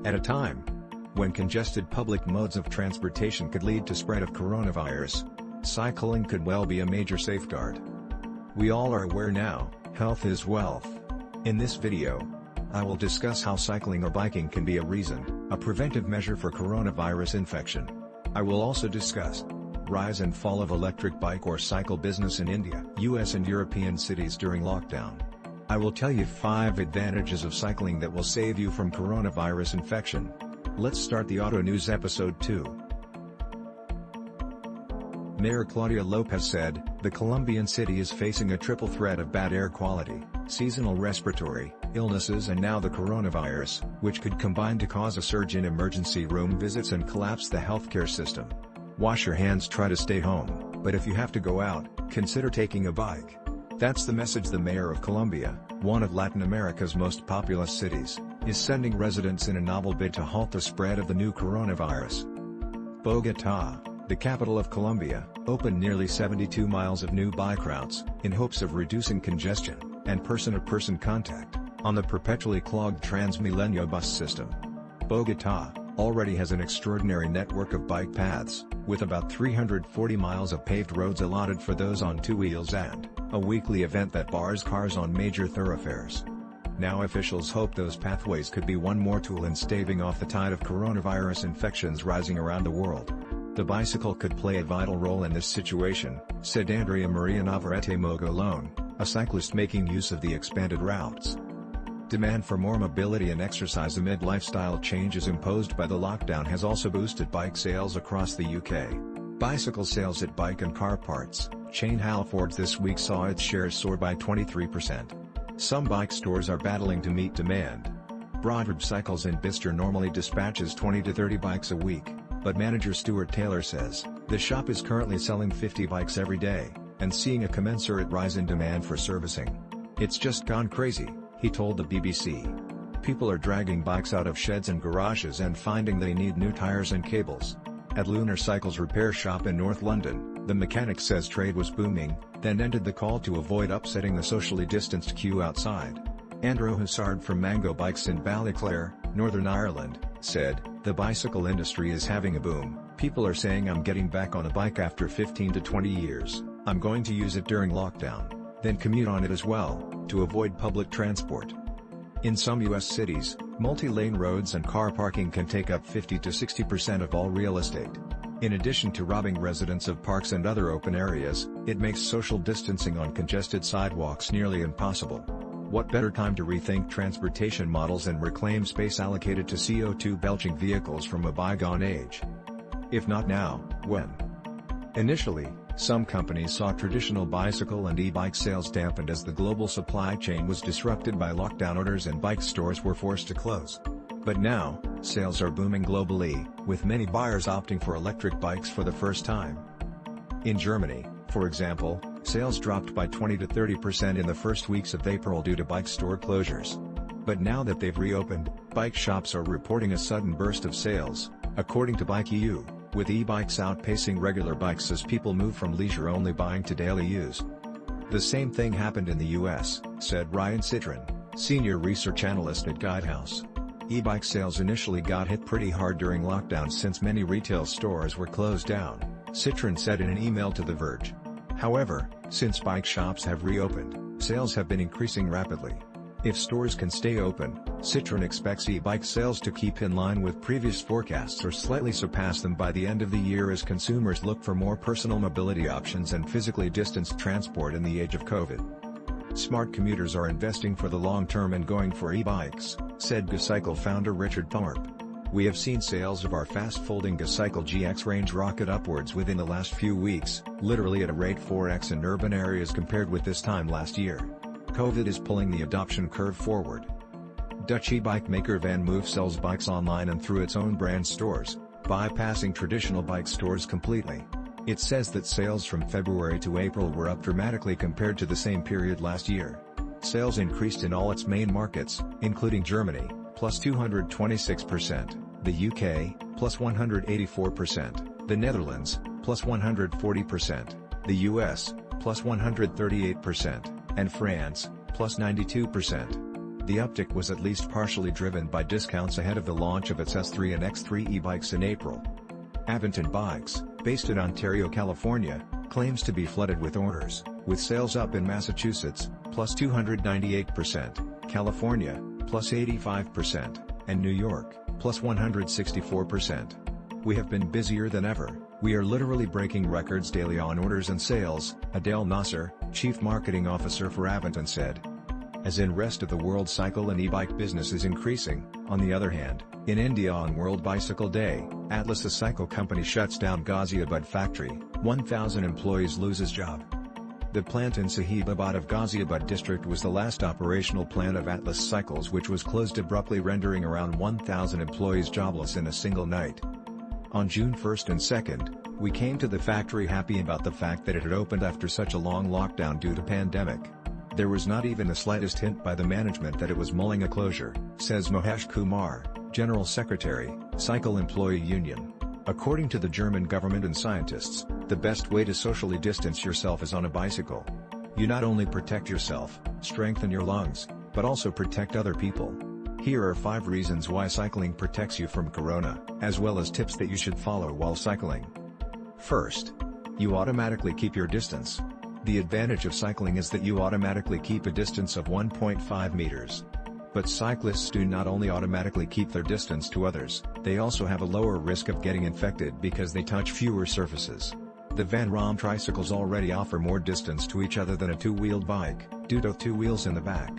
At a time when congested public modes of transportation could lead to spread of coronavirus, cycling could well be a major safeguard. We all are aware now, health is wealth. In this video, I will discuss how cycling or biking can be a preventive measure for coronavirus infection. I will also discuss rise and fall of electric bike or cycle business in India, US and European cities during lockdown. I will tell you 5 advantages of cycling that will save you from coronavirus infection. Let's start the Auto News episode 2. Mayor Claudia López said, the Colombian city is facing a triple threat of bad air quality, seasonal respiratory illnesses and now the coronavirus, which could combine to cause a surge in emergency room visits and collapse the healthcare system. Wash your hands, try to stay home, but if you have to go out, consider taking a bike. That's the message the mayor of Colombia, one of Latin America's most populous cities, is sending residents in a novel bid to halt the spread of the new coronavirus. Bogotá, the capital of Colombia, opened nearly 72 miles of new bike routes, in hopes of reducing congestion and person-to-person contact on the perpetually clogged Transmilenio bus system. Bogotá already has an extraordinary network of bike paths, with about 340 miles of paved roads allotted for those on 2 wheels and a weekly event that bars cars on major thoroughfares. Now officials hope those pathways could be one more tool in staving off the tide of coronavirus infections rising around the world. The bicycle could play a vital role in this situation, said Andrea Maria Navarrete Mogolón, a cyclist making use of the expanded routes. Demand for more mobility and exercise amid lifestyle changes imposed by the lockdown has also boosted bike sales across the UK. Bicycle sales at bike and car parts chain Halfords this week saw its shares soar by 23%. Some bike stores are battling to meet demand. Broadridge Cycles in Bicester normally dispatches 20 to 30 bikes a week, but manager Stuart Taylor says, the shop is currently selling 50 bikes every day, and seeing a commensurate rise in demand for servicing. It's just gone crazy, he told the BBC. People are dragging bikes out of sheds and garages and finding they need new tires and cables. At Lunar Cycles repair shop in North London, the mechanic says trade was booming, then ended the call to avoid upsetting the socially distanced queue outside. Andrew Hussard from Mango Bikes in Ballyclare, Northern Ireland, said, the bicycle industry is having a boom. People are saying I'm getting back on a bike after 15 to 20 years, I'm going to use it during lockdown, then commute on it as well, to avoid public transport. In some US cities, multi-lane roads and car parking can take up 50 to 60% of all real estate. In addition to robbing residents of parks and other open areas, it makes social distancing on congested sidewalks nearly impossible. What better time to rethink transportation models and reclaim space allocated to CO2-belching vehicles from a bygone age? If not now, when? Initially, some companies saw traditional bicycle and e-bike sales dampened as the global supply chain was disrupted by lockdown orders and bike stores were forced to close. But now, sales are booming globally, with many buyers opting for electric bikes for the first time. In Germany, for example, sales dropped by 20 to 30% in the first weeks of April due to bike store closures. But now that they've reopened, bike shops are reporting a sudden burst of sales, according to Bike EU, with e-bikes outpacing regular bikes as people move from leisure-only buying to daily use. The same thing happened in the US, said Ryan Citron, senior research analyst at Guidehouse. E-bike sales initially got hit pretty hard during lockdown since many retail stores were closed down, Citron said in an email to The Verge. However, since bike shops have reopened, sales have been increasing rapidly. If stores can stay open, Citron expects e-bike sales to keep in line with previous forecasts or slightly surpass them by the end of the year as consumers look for more personal mobility options and physically distanced transport in the age of COVID. Smart commuters are investing for the long term and going for e-bikes, said GoCycle founder Richard Thorpe. We have seen sales of our fast-folding GoCycle GX range rocket upwards within the last few weeks, literally at a rate 4x in urban areas compared with this time last year. COVID is pulling the adoption curve forward. Dutch e-bike maker Van Moof sells bikes online and through its own brand stores, bypassing traditional bike stores completely. It says that sales from February to April were up dramatically compared to the same period last year. Sales increased in all its main markets, including Germany, plus 226%, the UK, plus 184%, the Netherlands, plus 140%, the US, plus 138%, and France, plus 92%. The uptick was at least partially driven by discounts ahead of the launch of its S3 and X3 e-bikes in April. Aventon Bikes, based in Ontario, California, claims to be flooded with orders, with sales up in Massachusetts, plus 298%, California, plus 85%, and New York, plus 164%. We have been busier than ever. We are literally breaking records daily on orders and sales, Adele Nasser, Chief Marketing Officer for Aventon said. As in rest of the world, cycle and e-bike business is increasing. On the other hand, in India on World Bicycle Day, Atlas, a cycle company, shuts down Ghaziabad factory, 1,000 employees loses job. The plant in Sahibabad of Ghaziabad district was the last operational plant of Atlas Cycles, which was closed abruptly, rendering around 1,000 employees jobless in a single night. On June 1st and 2nd, we came to the factory happy about the fact that it had opened after such a long lockdown due to pandemic. There was not even the slightest hint by the management that it was mulling a closure, says Mahesh Kumar, General Secretary, Cycle Employee Union. According to the German government and scientists, the best way to socially distance yourself is on a bicycle. You not only protect yourself, strengthen your lungs, but also protect other people. Here are 5 reasons why cycling protects you from corona, as well as tips that you should follow while cycling. First, you automatically keep your distance. The advantage of cycling is that you automatically keep a distance of 1.5 meters. But cyclists do not only automatically keep their distance to others, they also have a lower risk of getting infected because they touch fewer surfaces. The Van Rom tricycles already offer more distance to each other than a 2-wheeled bike, due to 2 wheels in the back.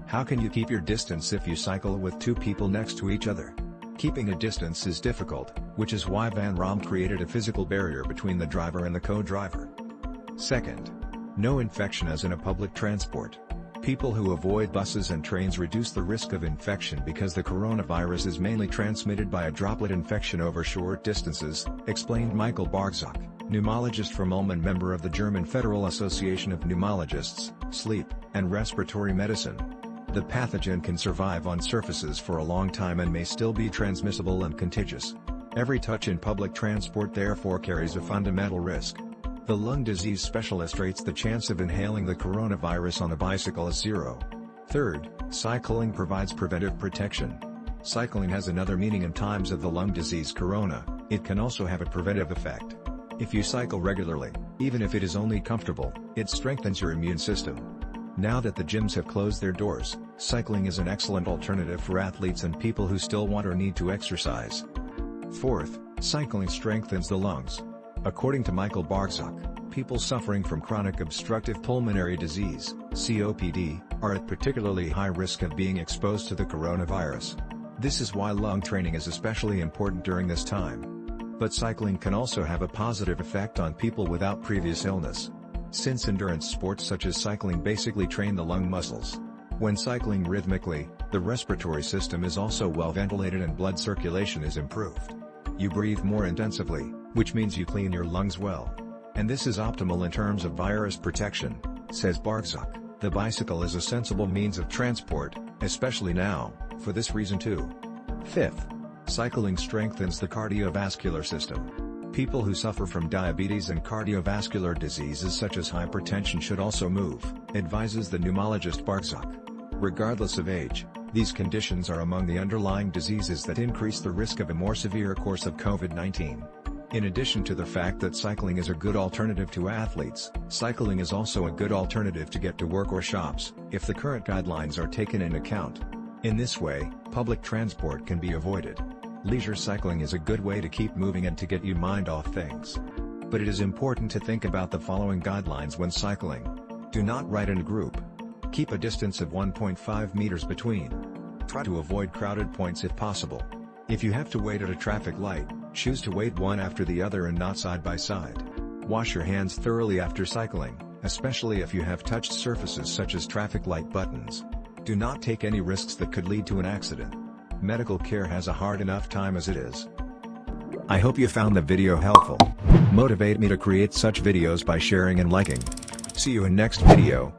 How can you keep your distance if you cycle with 2 people next to each other? Keeping a distance is difficult, which is why Van Rom created a physical barrier between the driver and the co-driver. Second, no infection as in a public transport. People who avoid buses and trains reduce the risk of infection because the coronavirus is mainly transmitted by a droplet infection over short distances, explained Michael Barzak, pneumologist from Ulm and member of the German Federal Association of Pneumologists, Sleep, and Respiratory Medicine. The pathogen can survive on surfaces for a long time and may still be transmissible and contagious. Every touch in public transport therefore carries a fundamental risk. The lung disease specialist rates the chance of inhaling the coronavirus on a bicycle as 0. Third, cycling provides preventive protection. Cycling has another meaning in times of the lung disease corona. It can also have a preventive effect. If you cycle regularly, even if it is only comfortable, it strengthens your immune system. Now that the gyms have closed their doors, cycling is an excellent alternative for athletes and people who still want or need to exercise. Fourth, cycling strengthens the lungs. According to Michael Barzak, people suffering from chronic obstructive pulmonary disease, COPD, are at particularly high risk of being exposed to the coronavirus. This is why lung training is especially important during this time. But cycling can also have a positive effect on people without previous illness. Since endurance sports such as cycling basically train the lung muscles. When cycling rhythmically, the respiratory system is also well ventilated and blood circulation is improved. You breathe more intensively, which means you clean your lungs well. And this is optimal in terms of virus protection, says Barzak. The bicycle is a sensible means of transport, especially now, for this reason too. Fifth, cycling strengthens the cardiovascular system. People who suffer from diabetes and cardiovascular diseases such as hypertension should also move, advises the pneumologist Barzak. Regardless of age, these conditions are among the underlying diseases that increase the risk of a more severe course of COVID-19. In addition to the fact that cycling is a good alternative to athletes, cycling is also a good alternative to get to work or shops, if the current guidelines are taken into account. In this way, public transport can be avoided. Leisure cycling is a good way to keep moving and to get your mind off things. But it is important to think about the following guidelines when cycling. Do not ride in a group. Keep a distance of 1.5 meters between. Try to avoid crowded points if possible. If you have to wait at a traffic light, choose to wait one after the other and not side by side. Wash your hands thoroughly after cycling, especially if you have touched surfaces such as traffic light buttons. Do not take any risks that could lead to an accident. Medical care has a hard enough time as it is. I hope you found the video helpful. Motivate me to create such videos by sharing and liking. See you in next video.